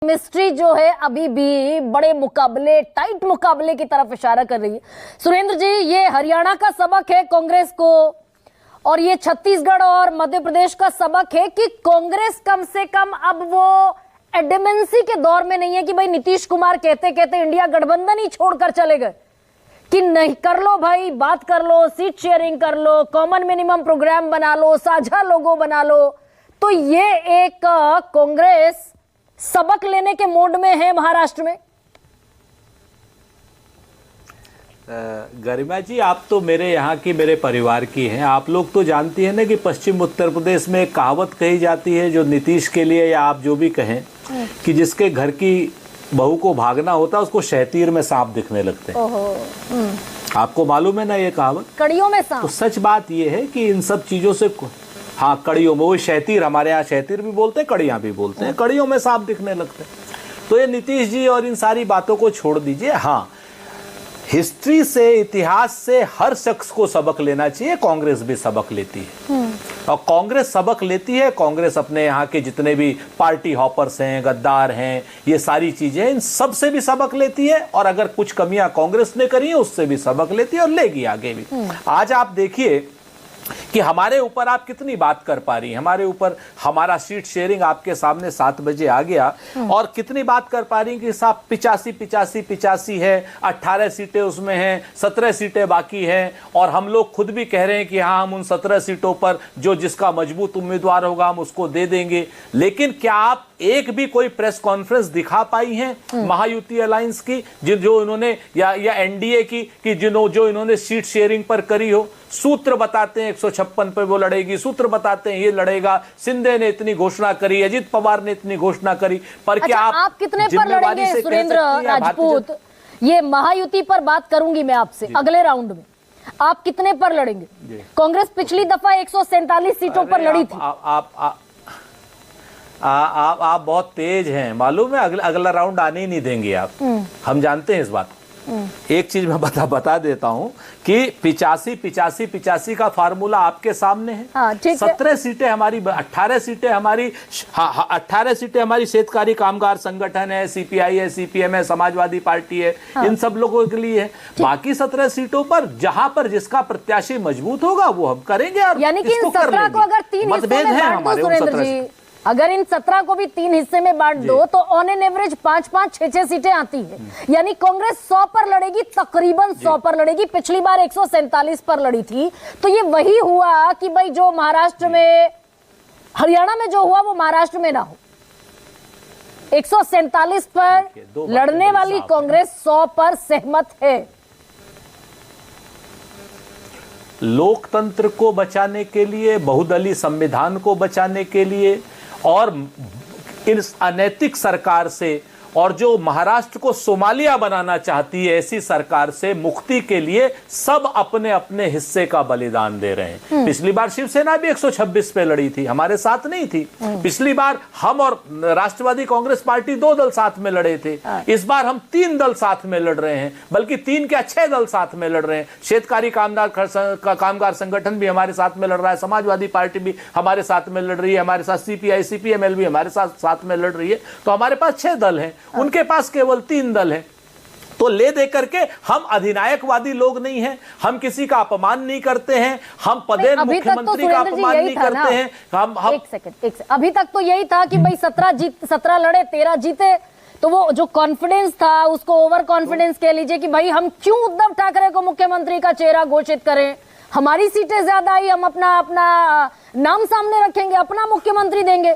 Chemistry जो है अभी भी बड़े मुकाबले, टाइट मुकाबले की तरफ इशारा कर रही है। सुरेंद्र जी, ये हरियाणा का सबक है कांग्रेस को और ये छत्तीसगढ़ और मध्य प्रदेश का सबक है कि कांग्रेस कम से कम अब वो एडमेंसी के दौर में नहीं है कि भाई नीतीश कुमार कहते कहते इंडिया गठबंधन ही छोड़कर चले गए, कि नहीं कर लो भाई, बात कर लो, सीट शेयरिंग कर लो, कॉमन मिनिमम प्रोग्राम बना लो, साझा लोगो बना लो। तो ये एक कांग्रेस सबक लेने के मोड में है महाराष्ट्र में। गरिमा जी, आप तो मेरे यहाँ की, मेरे परिवार की हैं। आप लोग तो जानती हैं ना कि पश्चिम उत्तर प्रदेश में एक कहावत कही जाती है, जो नीतीश के लिए या आप जो भी कहें, कि जिसके घर की बहू को भागना होता है उसको शहतीर में सांप दिखने लगते हैं। आपको मालूम है ना ये कहावत? कड़ियों में सांप। तो सच बात ये है कि इन सब चीजों से, हाँ कड़ियों में, वो शहतीर, हमारे यहाँ शहतीर भी बोलते हैं, कड़ियां भी बोलते हैं, कड़ियों में सांप दिखने लगते हैं। तो ये नीतीश जी और इन सारी बातों को छोड़ दीजिए। हाँ, हिस्ट्री से, इतिहास से हर शख्स को सबक लेना चाहिए। कांग्रेस भी सबक लेती है और कांग्रेस सबक लेती है। कांग्रेस अपने यहाँ के जितने भी पार्टी हॉपर्स हैं, गद्दार हैं, ये सारी चीजें, इन सब से भी सबक लेती है और अगर कुछ कमियां कांग्रेस ने करी है उससे भी सबक लेती है और लेगी आगे भी। आज आप देखिए कि हमारे ऊपर आप कितनी बात कर पा रही हैं, हमारे ऊपर हमारा सीट शेयरिंग आपके सामने 7 बजे आ गया और कितनी बात कर पा रही हैं कि साहब 85 है, 18 सीटें उसमें हैं, 17 सीटें बाकी हैं और हम लोग खुद भी कह रहे हैं कि हाँ, हम उन 17 सीटों पर जो जिसका मजबूत उम्मीदवार होगा हम उसको दे देंगे। लेकिन क्या आप एक भी कोई प्रेस कॉन्फ्रेंस दिखा पाई हैं महायुति अलायंस की, जो इन्होंने या एनडीए की, कि जो इन्होंने सीट शेयरिंग पर करी हो? सूत्र बताते हैं 156 पे वो लड़ेगी, सूत्र बताते हैं ये लड़ेगा, शिंदे ने इतनी घोषणा करी, अजित पवार ने इतनी घोषणा करी, पर क्या आप कितने पर लड़ेंगे सुरेंद्र राजपूत? ये महायुति पर बात करूंगी मैं आपसे अगले राउंड में। आप कितने पर लड़ेंगे? कांग्रेस पिछली दफा 147 सीटों पर लड़ी थी। आप बहुत तेज हैं, मालूम है। अगला राउंड आने ही नहीं देंगे आप, हम जानते हैं इस बात को। एक चीज मैं बता देता हूं कि 85 का फार्मूला आपके सामने है। हाँ, 17 सीटें हमारी, 18 सीटें हमारी, 18 सीटें हमारी शेतकारी कामगार संगठन है, सीपीआई है, सीपीएम है, समाजवादी पार्टी है, इन सब लोगों के लिए है। बाकी 17 सीटों पर जहां पर जिसका प्रत्याशी मजबूत होगा वो हम करेंगे। और यानी कि इन 17 को अगर 3 हिस्सों में बांट दो सुरेंद्र जी, अगर इन 17 को भी 3 हिस्से में बांट दो तो ऑन एन एवरेज 5-5, 6-6 सीटें आती है। यानी कांग्रेस 100 पर लड़ेगी, तकरीबन 100 पर लड़ेगी। पिछली बार 147 पर लड़ी थी। तो ये वही हुआ कि भाई जो महाराष्ट्र में, हरियाणा में जो हुआ वो महाराष्ट्र में ना हो। 147 पर लड़ने वाली कांग्रेस 100 पर सहमत है। लोकतंत्र को बचाने के लिए, बहुदलीय संविधान को बचाने के लिए और इस अनैतिक सरकार से, और जो महाराष्ट्र को सोमालिया बनाना चाहती है, ऐसी सरकार से मुक्ति के लिए सब अपने अपने हिस्से का बलिदान दे रहे हैं। पिछली बार शिवसेना भी 126 पे लड़ी थी, हमारे साथ नहीं थी। पिछली बार हम और राष्ट्रवादी कांग्रेस पार्टी 2 दल साथ में लड़े थे। इस बार हम 3 दल साथ में लड़ रहे हैं, बल्कि 3 क्या 6 दल साथ में लड़ रहे हैं। शेतकारी कामगार संगठन भी हमारे साथ में लड़ रहा है, समाजवादी पार्टी भी हमारे साथ में लड़ रही है, हमारे साथ सीपीआई सीपीएमएल भी हमारे साथ में लड़ रही है। तो हमारे पास 6 दल हैं, उनके पास केवल 3 दल हैं। तो ले दे करके हम अधिनायकवादी लोग नहीं हैं, हम किसी का अपमान नहीं करते हैं, हम पदेन मुख्यमंत्री का अपमान नहीं करते हैं। हम एक सेकंड, अभी तक तो यही था कि भाई 17 लड़े, 13 जीते। तो वो जो कॉन्फिडेंस था उसको ओवर कॉन्फिडेंस कह लीजिए कि भाई हम क्यों उद्धव ठाकरे को मुख्यमंत्री का चेहरा घोषित करें, हमारी सीटें ज्यादा आई, हम अपना नाम सामने रखेंगे, अपना मुख्यमंत्री देंगे।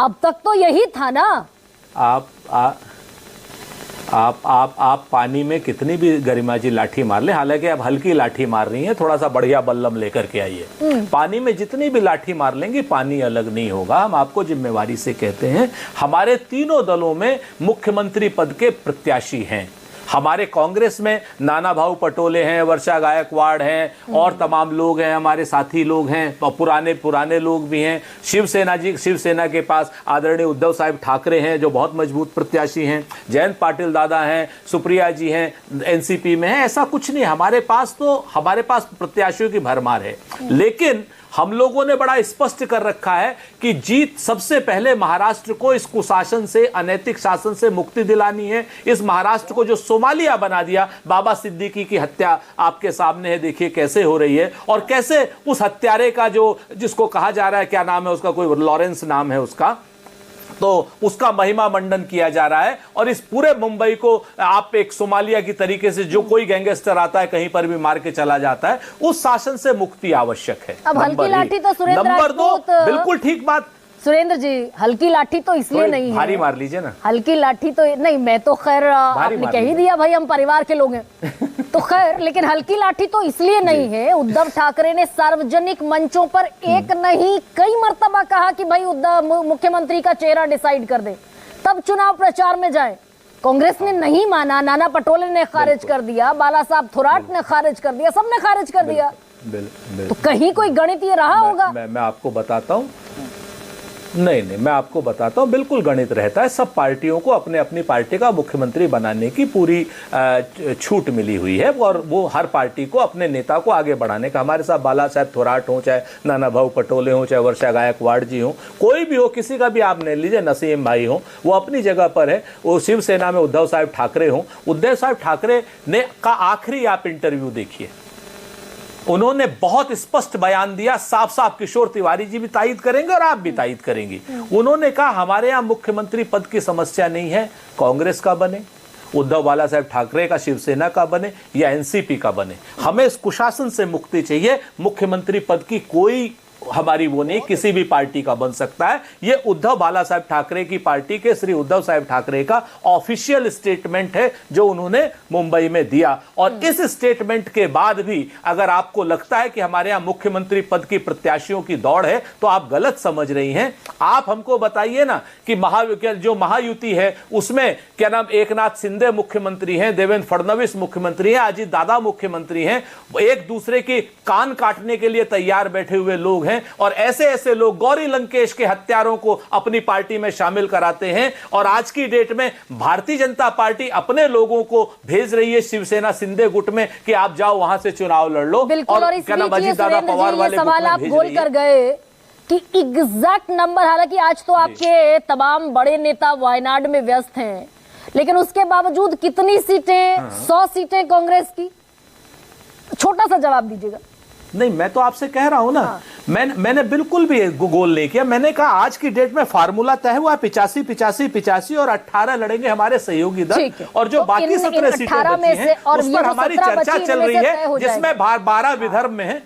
अब तक तो यही था ना। आप पानी में कितनी भी गरिमा जी लाठी मार ले, हालांकि आप हल्की लाठी मार रही हैं, थोड़ा सा बढ़िया बल्लम लेकर के आइए। पानी में जितनी भी लाठी मार लेंगे पानी अलग नहीं होगा। हम आपको जिम्मेवारी से कहते हैं, हमारे तीनों दलों में मुख्यमंत्री पद के प्रत्याशी हैं। हमारे कांग्रेस में नाना भाऊ पटोले हैं, वर्षा गायकवाड़ हैं और तमाम लोग हैं, हमारे साथी लोग हैं, पुराने लोग भी हैं। शिवसेना के पास आदरणीय उद्धव साहब ठाकरे हैं जो बहुत मजबूत प्रत्याशी हैं, जयंत पाटिल दादा हैं, सुप्रिया जी हैं, एनसीपी में है। ऐसा कुछ नहीं, हमारे पास प्रत्याशियों की भरमार है। लेकिन हम लोगों ने बड़ा स्पष्ट कर रखा है कि जीत सबसे पहले महाराष्ट्र को इस कुशासन से, अनैतिक शासन से मुक्ति दिलानी है। इस महाराष्ट्र को जो सोमालिया बना दिया, बाबा सिद्दीकी की हत्या आपके सामने है, देखिए कैसे हो रही है, और कैसे उस हत्यारे का जो, जिसको कहा जा रहा है, क्या नाम है उसका, कोई लॉरेंस नाम है उसका, तो उसका महिमा मंडन किया जा रहा है। और इस पूरे मुंबई को आप एक सोमालिया की तरीके से, जो कोई गैंगस्टर आता है कहीं पर भी मार के चला जाता है, उस शासन से मुक्ति आवश्यक है। अब हल्की लाठी तो सुरेंद्र नंबर 2, राजपूत, बिल्कुल ठीक बात सुरेंद्र जी, हल्की लाठी तो इसलिए नहीं है, भारी मार लीजिए ना, हल्की लाठी तो नहीं, मैं तो खैर आपने कह ही दिया भाई, हम परिवार के लोग हैं तो खैर, लेकिन हल्की लाठी तो इसलिए नहीं है। उद्धव ठाकरे ने सार्वजनिक मंचों पर एक नहीं कई मर्तबा कहा कि भाई उद्धव मुख्यमंत्री का चेहरा डिसाइड कर दे, तब चुनाव प्रचार में जाए। कांग्रेस ने नहीं माना, नाना पटोले ने खारिज कर दिया, बाला साहब थोराट ने खारिज कर दिया, सबने खारिज कर दिया। तो कहीं कोई गणित ये रहा होगा। मैं आपको बताता हूं, नहीं, मैं आपको बताता हूं, बिल्कुल गणित रहता है। सब पार्टियों को अपने अपनी पार्टी का मुख्यमंत्री बनाने की पूरी छूट मिली हुई है, और वो हर पार्टी को अपने नेता को आगे बढ़ाने का। हमारे साथ बाला साहब थोराट हो, चाहे नाना भाऊ पटोले हो, चाहे वर्षा गायकवाड़ जी हो, कोई भी हो, किसी का भी आप ले लीजिए, नसीम भाई हो, वो अपनी जगह पर है। वो शिवसेना में उद्धव साहब ठाकरे हो, उद्धव साहब ठाकरे ने का आखिरी आप इंटरव्यू देखिए, उन्होंने बहुत स्पष्ट बयान दिया, साफ साफ, किशोर तिवारी जी भी तायद करेंगे और आप भी तायद करेंगी। उन्होंने कहा हमारे यहां मुख्यमंत्री पद की समस्या नहीं है, कांग्रेस का बने, उद्धव बाला साहब ठाकरे का, शिवसेना का बने या एनसीपी का बने, हमें इस कुशासन से मुक्ति चाहिए। मुख्यमंत्री पद की कोई हमारी वो नहीं, किसी भी पार्टी का बन सकता है। ये उद्धव बाला साहब ठाकरे की पार्टी के श्री उद्धव साहब ठाकरे का ऑफिशियल स्टेटमेंट है जो उन्होंने मुंबई में दिया। और इस स्टेटमेंट के बाद भी अगर आपको लगता है कि हमारे यहां मुख्यमंत्री पद की प्रत्याशियों की दौड़ है, तो आप गलत समझ रही हैं। आप हमको बताइए ना कि जो महायुति है उसमें क्या नाम, एकनाथ शिंदे मुख्यमंत्री हैं, देवेंद्र फडणवीस मुख्यमंत्री हैं, अजीत दादा मुख्यमंत्री हैं, एक दूसरे की कान काटने के लिए तैयार बैठे हुए लोग हैं, और ऐसे ऐसे लोग गौरी लंकेश के हत्यारों को अपनी पार्टी में शामिल कराते हैं। और आज की डेट में भारतीय जनता पार्टी अपने लोगों को भेज रही है शिवसेना शिंदे गुट में कि आप जाओ वहां से चुनाव लड़ लो। बिल्कुल, और क्या नाम, अजीत दादा पवार वाले सवाल आप गोल कर गए कि एग्जैक्ट नंबर, हालांकि आज तो आपके तमाम बड़े नेता वायनाड में व्यस्त हैं, लेकिन उसके बावजूद कितनी सीटें, 100 सीटें कांग्रेस की, छोटा सा जवाब दीजिएगा। नहीं, मैं तो आपसे कह रहा हूं ना, मैंने बिल्कुल भी गोल नहीं किया। मैंने कहा आज की डेट में फार्मूला तय हुआ, 85 और 18 लड़ेंगे हमारे सहयोगी दल, और जो तो बाकी 17 सीटें बची हैं उस पर हमारी चर्चा चल रही है, जिसमें 12 विदर्भ में है,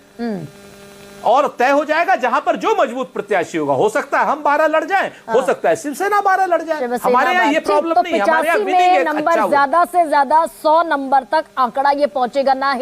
और तय हो जाएगा जहां पर जो मजबूत प्रत्याशी होगा। हो सकता है हम 12 लड़ जाएं, हो सकता है शिवसेना 12 लड़ जाए, हमारे यहाँ ये प्रॉब्लम नहीं। हमारे यहाँ नंबर ज्यादा से ज्यादा 100 नंबर तक आंकड़ा ये पहुंचेगा ना।